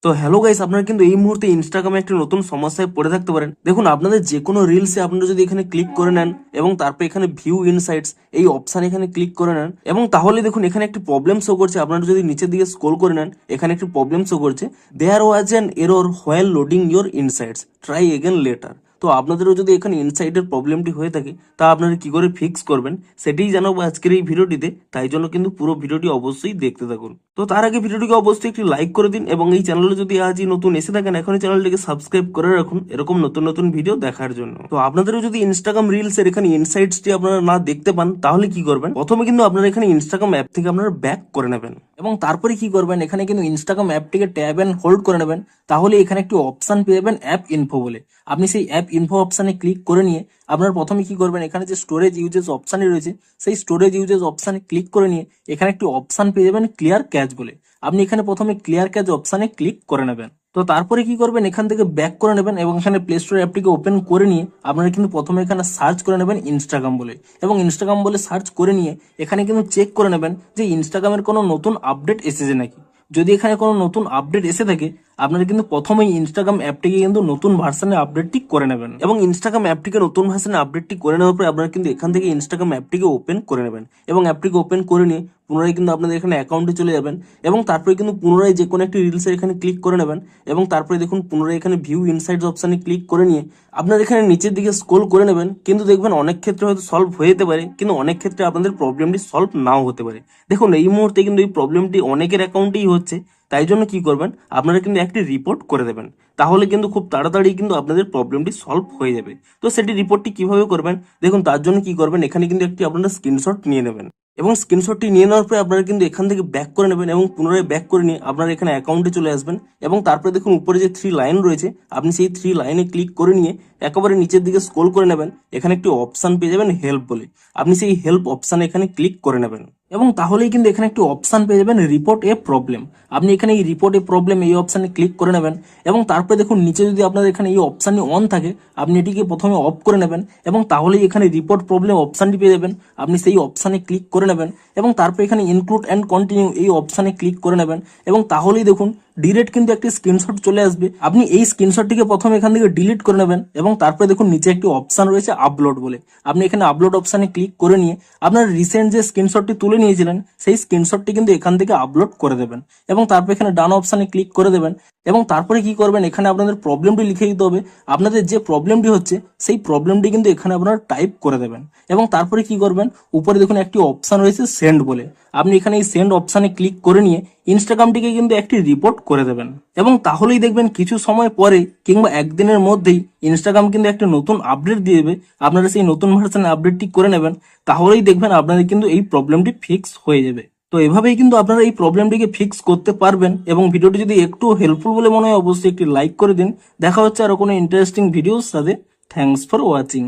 তো hello guys, আপনারা কিন্তু এই মুহূর্তে ইনস্টাগ্রামে একটা নতুন সমস্যায় পড়ে থাকতে পারেন। দেখুন, আপনাদের যে কোনো রিলসে আপনারা যদি এখানে ক্লিক করে নেন এবং তারপর এখানে ভিউ ইনসাইটস এই অপশন এখানে ক্লিক করে নেন এবং তাহলে দেখুন এখানে একটি প্রবলেম শো করছে। আপনারা যদি নিচের দিকে স্ক্রল করে নেন, এখানে একটি প্রবলেম শো করছে, there was an error while loading your insights, try again later. তো আপনাদেরও যদি এখানে ইনসাইটের প্রবলেমটি হয়ে থাকে, তা আপনারা কি করে ফিক্স করবেন সেটাই জানাবো আজকের এই ভিডিওটিতে। তাই জন্য কিন্তু পুরো ভিডিওটি অবশ্যই দেখতে থাকুন। তো তার আগে ভিডিওটিকে অবশ্যই একটি লাইক করে দিন এবং এই চ্যানেলে যদি আজই নতুন এসে থাকেন, এখনই চ্যানেলটিকে সাবস্ক্রাইব করে রাখুন এরকম নতুন নতুন ভিডিও দেখার জন্য। তো আপনাদেরও যদি ইনস্টাগ্রাম রিলস এর এখানে ইনসাইটসটি আপনারা না দেখতে পান, তাহলে কি করবেন, প্রথমে কিন্তু আপনারা এখানে ইনস্টাগ্রাম অ্যাপ থেকে আপনারা ব্যাক করে নেবেন এবং তারপরে কি করবেন, এখানে কিন্তু ইনস্টাগ্রাম অ্যাপটিকে ট্যাব এন্ড হোল্ড করে নেবেন। তাহলে এখানে একটি অপশন পেয়ে যাবেন অ্যাপ ইনফো বলে। আপনি সেই অ্যাপ ইনফো অপশনে ক্লিক করে নিয়ে আপনার প্রথমে কি করবেন, এখানে যে স্টোরেজ ইউজেস অপশানই রয়েছে সেই স্টোরেজ ইউজেস অপশানে ক্লিক করে নিয়ে এখানে একটি অপশন পেয়ে যাবেন ক্লিয়ার ক্যাচ বলে। আপনি এখানে প্রথমে ক্লিয়ার ক্যাচ অপশানে ক্লিক করে নেবেন। তো তারপরে কি করবেন, এখান থেকে ব্যাক করে নেবেন এবং এখানে প্লে স্টোর অ্যাপটিকে ওপেন করে নিয়ে আপনারা কিন্তু প্রথমে এখানে সার্চ করে নেবেন ইনস্টাগ্রাম বলে এবং ইনস্টাগ্রাম বলে সার্চ করে নিয়ে এখানে কিন্তু চেক করে নেবেন যে ইনস্টাগ্রামের কোনো নতুন আপডেট এসেছে নাকি। যদি এখানে কোনো নতুন আপডেট এসে থাকে, আপনারা কিন্তু প্রথমেই ইনস্টাগ্রাম অ্যাপটিকে কিন্তু নতুন ভার্সনে আপডেটটি করে নেবেন এবং ইনস্টাগ্রাম অ্যাপটিকে নতুন ভার্সনে আপডেটটি করে নেওয়ার পরে আপনারা কিন্তু এখান থেকে ইনস্টাগ্রাম অ্যাপটিকে ওপেন করে নেবেন এবং অ্যাপটিকে ওপেন করে নিয়ে পুনরায় কিন্তু আপনাদের এখানে অ্যাকাউন্টে চলে যাবেন এবং তারপরে কিন্তু পুনরায় যে কোনো একটি রিলসের এখানে ক্লিক করে নেবেন এবং তারপরে দেখুন পুনরায় এখানে ভিউ ইনসাইটস অপশানে ক্লিক করে নিয়ে আপনারা এখানে নিচের দিকে স্ক্রল করে নেবেন। কিন্তু দেখবেন অনেক ক্ষেত্রে হয়তো সলভ হয়ে যেতে পারে, কিন্তু অনেক ক্ষেত্রে আপনাদের প্রবলেমটি সলভ নাও হতে পারে। দেখুন, এই মুহূর্তে কিন্তু এই প্রবলেমটি অনেকের অ্যাকাউন্টেই হচ্ছে। তাই জন্য কি করবেন, আপনারা কিন্তু একটি রিপোর্ট করে দেবেন। তাহলে কিন্তু খুব তাড়াতাড়ি কিন্তু আপনাদের প্রবলেমটি সলভ হয়ে যাবে। তো সেটি রিপোর্টটি কিভাবে করবেন, দেখুন তার জন্য কি করবেন, এখানে কিন্তু একটি আপনারা স্ক্রিনশট নিয়ে নেবেন এবং স্ক্রিনশটটি নিয়ে নেওয়ার পরে আপনারা কিন্তু এখান থেকে ব্যাক করে নেবেন এবং পুনরায় ব্যাক করে নিয়ে আপনারা এখানে অ্যাকাউন্টে চলে আসবেন এবং তারপরে দেখুন উপরে যে 3 লাইন রয়েছে, আপনি সেই 3 লাইনে ক্লিক করে নিয়ে একেবারে নিচের দিকে স্ক্রল করে নেবেন। এখানে একটি অপশন পেয়ে যাবেন হেল্প বলে। আপনি সেই হেল্প অপশানে এখানে ক্লিক করে নেবেন এবং তাহলেই কিন্তু এখানে একটি অপশন পেয়ে যাবেন রিপোর্ট এ প্রবলেম। আপনি এখানে এই রিপোর্ট এ প্রবলেম এই অপশানে ক্লিক করে নেবেন এবং তারপরে দেখুন নিচে যদি আপনাদের এখানে এই অপশানটি অন থাকে, আপনি এটিকে প্রথমে অফ করে নেবেন এবং তাহলেই এখানে রিপোর্ট প্রবলেম অপশানটি পেয়ে যাবেন। আপনি সেই অপশানে ক্লিক করে নেবেন এবং তারপর এখানে ইনক্লুড অ্যান্ড কন্টিনিউ এই অপশানে ক্লিক করে নেবেন এবং তাহলেই দেখুন ডিরেক্ট কিন্তু একটি স্ক্রিনশট চলে আসবে। আপনি এই স্ক্রিনশটটিকে প্রথমে এখান থেকে ডিলিট করে নেবেন এবং তারপরে দেখুন নিচে একটি অপশন রয়েছে আপলোড বলে। আপনি এখানে আপলোড অপশানে ক্লিক করে নিয়ে আপনার রিসেন্ট যে স্ক্রিনশটটি তুলে নিয়েছিলেন সেই স্ক্রিনশটটি কিন্তু এখান থেকে আপলোড করে দেবেন এবং তারপর এখানে ডান অপশানে ক্লিক করে দেবেন এবং তারপরে কি করবেন, এখানে আপনাদের প্রবলেমটি লিখে দিতে হবে। আপনাদের যে প্রবলেমটি হচ্ছে সেই প্রবলেমটি কিন্তু এখানে আপনারা টাইপ করে দেবেন এবং তারপরে কি করবেন, উপরে দেখুন একটি অপশন রয়েছে সেন্ড বলে। আপনি এখানে এই সেন্ড অপশানে ক্লিক করে নিয়ে ইনস্টাগ্রামটিকে কিন্তু একটি রিপোর্ট করে দেবেন এবং তাহলেই দেখবেন কিছু সময় পরে কিংবা একদিনের মধ্যেই ইনস্টাগ্রাম কিন্তু একটা নতুন আপডেট দিয়ে দেবে। আপনারা সেই নতুন ভার্সনে আপডেটটি করে নেবেন, তাহলেই দেখবেন আপনাদের কিন্তু এই প্রবলেমটি ফিক্স হয়ে যাবে। তো এভাবেই কিন্তু আপনারা এই প্রবলেমটিকে ফিক্স করতে পারবেন এবং ভিডিওটি যদি একটু হেল্পফুল বলে মনে হয় অবশ্যই একটি লাইক করে দিন। দেখা হচ্ছে আরো কোনো ইন্টারেস্টিং ভিডিওর সাথে। Thanks for watching.